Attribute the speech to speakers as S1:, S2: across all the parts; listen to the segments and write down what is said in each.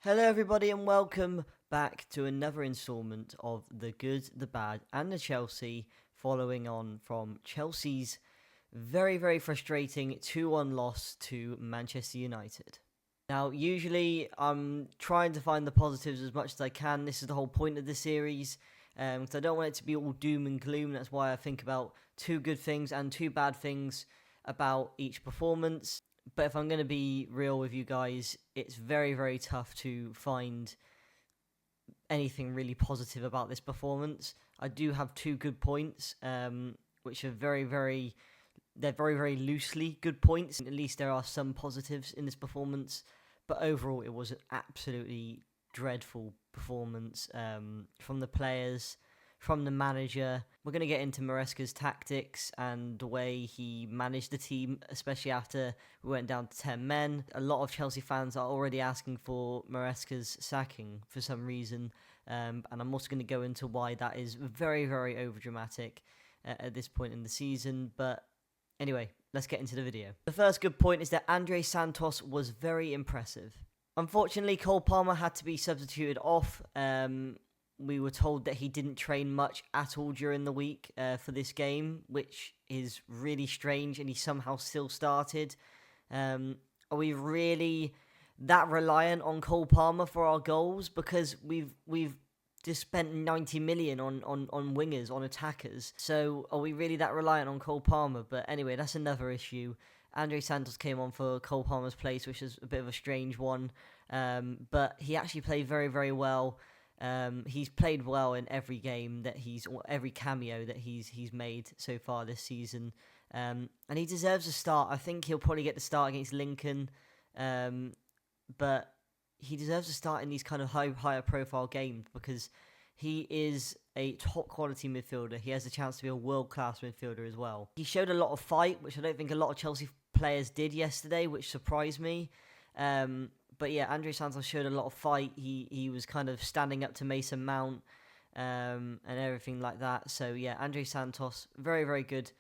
S1: Hello, everybody, and welcome back to another instalment of The Good, the Bad, and the Chelsea, following on from Chelsea's very frustrating 2-1 loss to Manchester United. Now, usually I'm trying to find the positives as much as I can. This is the whole point of the series, because I don't want it to be all doom and gloom. That's why I think about two good things and two bad things about each performance. But if I'm going to be real with you guys, it's very tough to find anything really positive about this performance. I do have two good points, which are very loosely good points. At least there are some positives in this performance. But overall, it was an absolutely dreadful performance from the players, from the manager. We're going to get into Maresca's tactics and the way he managed the team, especially after we went down to 10 men. A lot of Chelsea fans are already asking for Maresca's sacking for some reason, and I'm also going to go into why that is very overdramatic at this point in the season. But anyway, let's get into the video. The first good point is that Andre Santos was very impressive. Unfortunately, Cole Palmer had to be substituted off. We were told that he didn't train much at all during the week for this game, which is really strange, and he somehow still started. Are we really that reliant on Cole Palmer for our goals? Because we've just spent 90 million on wingers, on attackers. So are we really that reliant on Cole Palmer? But anyway, that's another issue. Andre Santos came on for Cole Palmer's place, which is a bit of a strange one. But he actually played very well. He's played well in every game that every cameo that he's made so far this season, and he deserves a start. I think he'll probably get the start against Lincoln, but he deserves a start in these kind of higher profile games because he is a top quality midfielder. He has a chance to be a world class midfielder as well. He showed a lot of fight, which I don't think a lot of Chelsea players did yesterday, which surprised me. But yeah, Andre Santos showed a lot of fight. He was kind of standing up to Mason Mount and everything like that. So yeah, Andre Santos, very good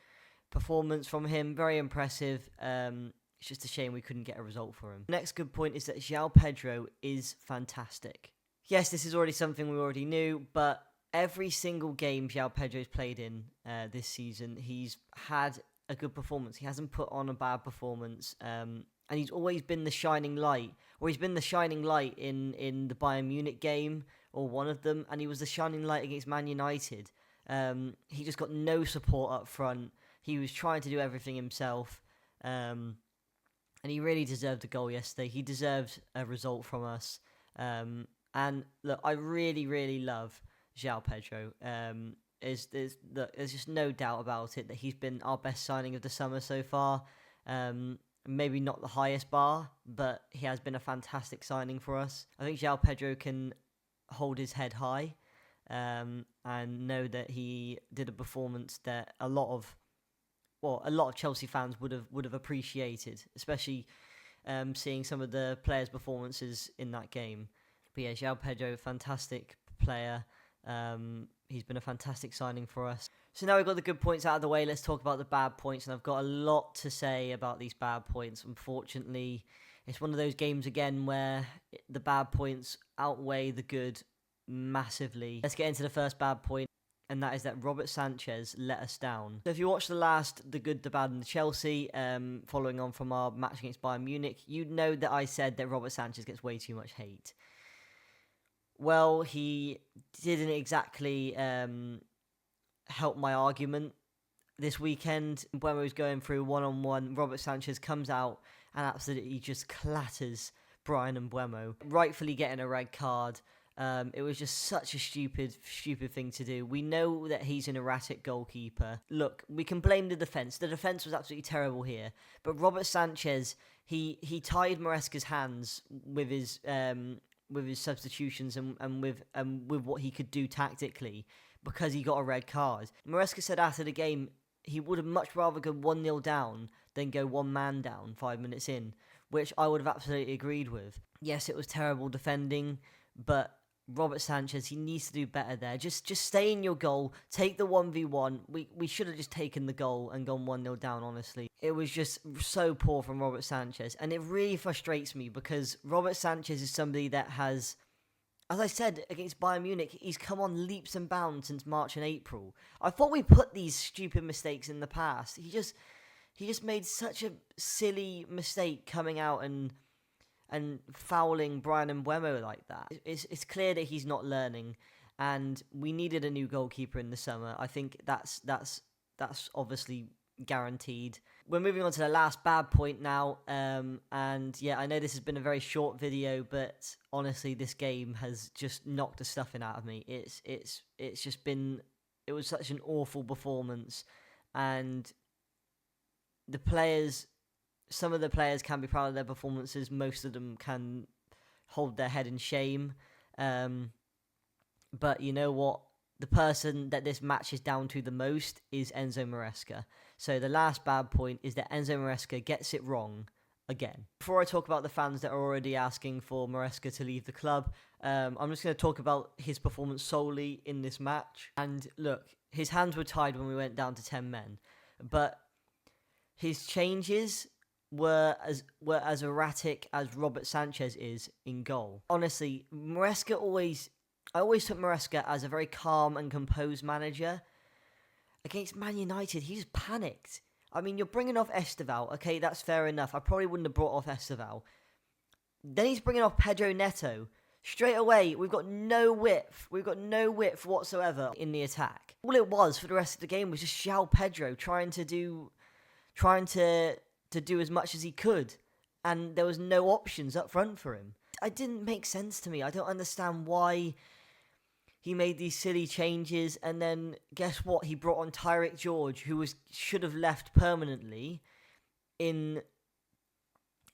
S1: performance from him. Very impressive. It's just a shame we couldn't get a result for him. Next good point is that João Pedro is fantastic. Yes, this is already something we already knew, but every single game João Pedro's played in this season, he's had a good performance. He hasn't put on a bad performance. And he's always been the shining light. Or he's been the shining light in the Bayern Munich game, or one of them, and he was the shining light against Man United. He just got no support up front. He was trying to do everything himself. And he really deserved a goal yesterday. He deserved a result from us. And look, I really love João Pedro. There's just no doubt about it that he's been our best signing of the summer so far. Maybe not the highest bar, but he has been a fantastic signing for us. I think João Pedro can hold his head high and know that he did a performance that a lot of Chelsea fans would have appreciated, especially seeing some of the players' performances in that game. But yeah, João Pedro, fantastic player. He's been a fantastic signing for us. So now we've got the good points out of the way, let's talk about the bad points. And I've got a lot to say about these bad points. Unfortunately, it's one of those games again where the bad points outweigh the good massively. Let's get into the first bad point, and that is that Robert Sanchez let us down. So if you watched the good, the bad, and the Chelsea, following on from our match against Bayern Munich, you'd know that I said that Robert Sanchez gets way too much hate. Well, he didn't exactly help my argument this weekend. Buemo was going through one-on-one. Robert Sanchez comes out and absolutely just clatters Bryan Mbeumo, rightfully getting a red card. It was just such a stupid thing to do. We know that he's an erratic goalkeeper. Look, we can blame the defence. The defence was absolutely terrible here. But Robert Sanchez, he tied Maresca's hands with his substitutions and with what he could do tactically, because he got a red card. Maresca said after the game he would have much rather go 1-0 down than go one man down 5 minutes in, which I would have absolutely agreed with. Yes, it was terrible defending, but Robert Sanchez, he needs to do better there. Just stay in your goal. Take the 1v1. We should have just taken the goal and gone 1-0 down, honestly. It was just so poor from Robert Sanchez. And it really frustrates me because Robert Sanchez is somebody that has, as I said, against Bayern Munich, he's come on leaps and bounds since March and April. I thought we put these stupid mistakes in the past. He just made such a silly mistake coming out and fouling Brian Mbeumo like that. It's clear that he's not learning, and we needed a new goalkeeper in the summer. I think that's obviously guaranteed. We're moving on to the last bad point now, and yeah, I know this has been a very short video, but honestly, this game has just knocked the stuffing out of me. It's just been, it was such an awful performance, and the players. Some of the players can be proud of their performances. Most of them can hold their head in shame. But you know what? The person that this match is down to the most is Enzo Maresca. So the last bad point is that Enzo Maresca gets it wrong again. Before I talk about the fans that are already asking for Maresca to leave the club, I'm just going to talk about his performance solely in this match. And look, his hands were tied when we went down to 10 men. But his changes were as erratic as Robert Sanchez is in goal. Honestly, I always took Maresca as a very calm and composed manager. Against Man United, he just panicked. I mean, you're bringing off Esteval. Okay, that's fair enough. I probably wouldn't have brought off Esteval. Then he's bringing off Pedro Neto. Straight away, we've got no width. We've got no width whatsoever in the attack. All it was for the rest of the game was just João Pedro trying to do as much as he could, and there was no options up front for him. It didn't make sense to me. I don't understand why he made these silly changes, and then guess what? He brought on Tyrick George, who should have left permanently in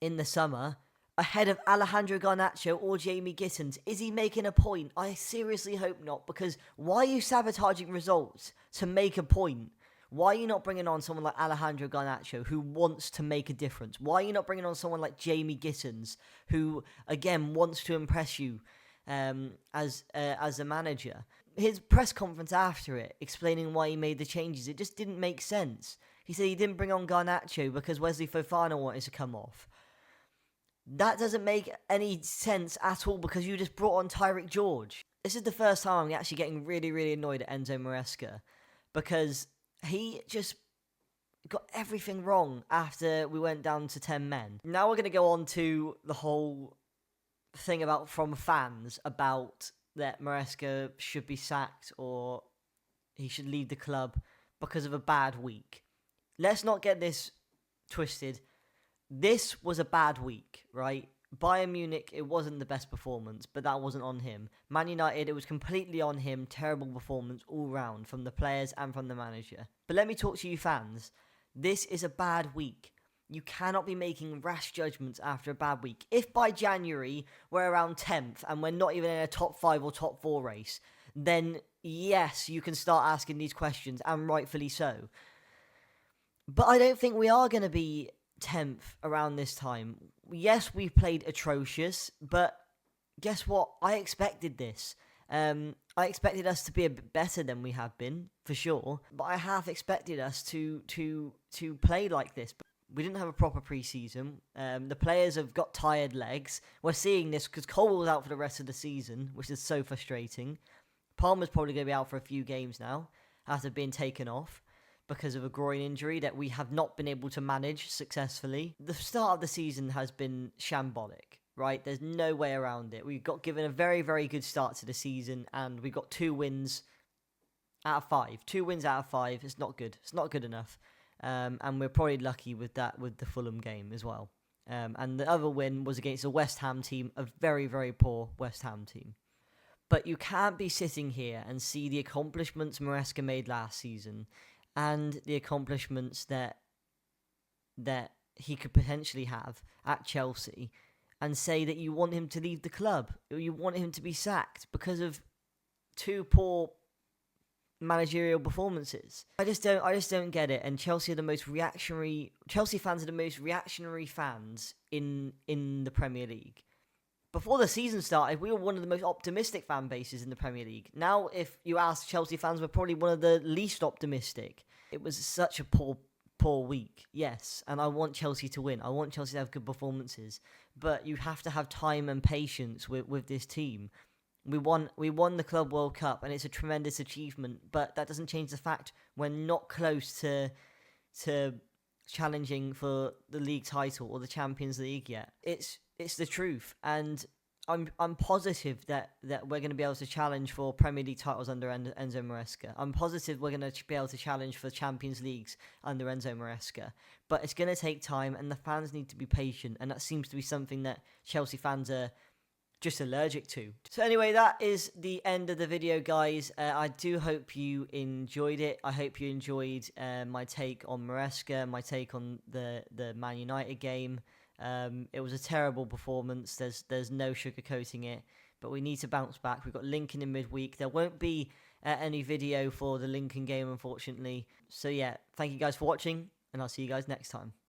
S1: the summer, ahead of Alejandro Garnacho or Jamie Gittins. Is he making a point? I seriously hope not, because why are you sabotaging results to make a point? Why are you not bringing on someone like Alejandro Garnacho, who wants to make a difference? Why are you not bringing on someone like Jamie Gittins, who, again, wants to impress you as a manager? His press conference after it, explaining why he made the changes, it just didn't make sense. He said he didn't bring on Garnacho because Wesley Fofana wanted to come off. That doesn't make any sense at all, because you just brought on Tyrick George. This is the first time I'm actually getting really, really annoyed at Enzo Maresca, because he just got everything wrong after we went down to 10 men. Now we're going to go on to the whole thing from fans about that Maresca should be sacked or he should leave the club because of a bad week. Let's not get this twisted. This was a bad week, right? Bayern Munich, it wasn't the best performance, but that wasn't on him. Man United, it was completely on him. Terrible performance all round from the players and from the manager. But let me talk to you fans. This is a bad week. You cannot be making rash judgments after a bad week. If by January we're around 10th and we're not even in a top 5 or top 4 race, then yes, you can start asking these questions, and rightfully so. But I don't think we are going to be 10th around this time. Yes, we played atrocious, but guess what? I expected this. I expected us to be a bit better than we have been, for sure. But I half expected us to play like this. But we didn't have a proper pre-season. The players have got tired legs. We're seeing this because Cole was out for the rest of the season, which is so frustrating. Palmer's probably going to be out for a few games now after being taken off because of a groin injury that we have not been able to manage successfully. The start of the season has been shambolic, right? There's no way around it. We got given a very, very good start to the season, and we got 2 wins out of 5. 2 wins out of 5. It's not good. It's not good enough. And we're probably lucky with that, with the Fulham game as well. And the other win was against a West Ham team, a very, very poor West Ham team. But you can't be sitting here and see the accomplishments Maresca made last season and the accomplishments that he could potentially have at Chelsea and say that you want him to leave the club, or you want him to be sacked because of 2 poor managerial performances. I just don't get it. And Chelsea fans are the most reactionary fans in the Premier League. before the season started, we were one of the most optimistic fan bases in the Premier League. Now, if you ask Chelsea fans, we're probably one of the least optimistic. It was such a poor week, yes, and I want Chelsea to win. I want Chelsea to have good performances, but you have to have time and patience with this team. We won the Club World Cup, and it's a tremendous achievement, but that doesn't change the fact we're not close to challenging for the league title or the Champions League yet. It's the truth, and I'm positive that we're going to be able to challenge for Premier League titles under Enzo Maresca. I'm positive we're going to be able to challenge for Champions Leagues under Enzo Maresca. But it's going to take time, and the fans need to be patient, and that seems to be something that Chelsea fans are just allergic to. So anyway, that is the end of the video, guys. I do hope you enjoyed it. I hope you enjoyed my take on Maresca, my take on the Man United game. It was a terrible performance. There's no sugarcoating it, but we need to bounce back. We've got Lincoln in midweek. There won't be any video for the Lincoln game, unfortunately. So yeah, thank you guys for watching, and I'll see you guys next time.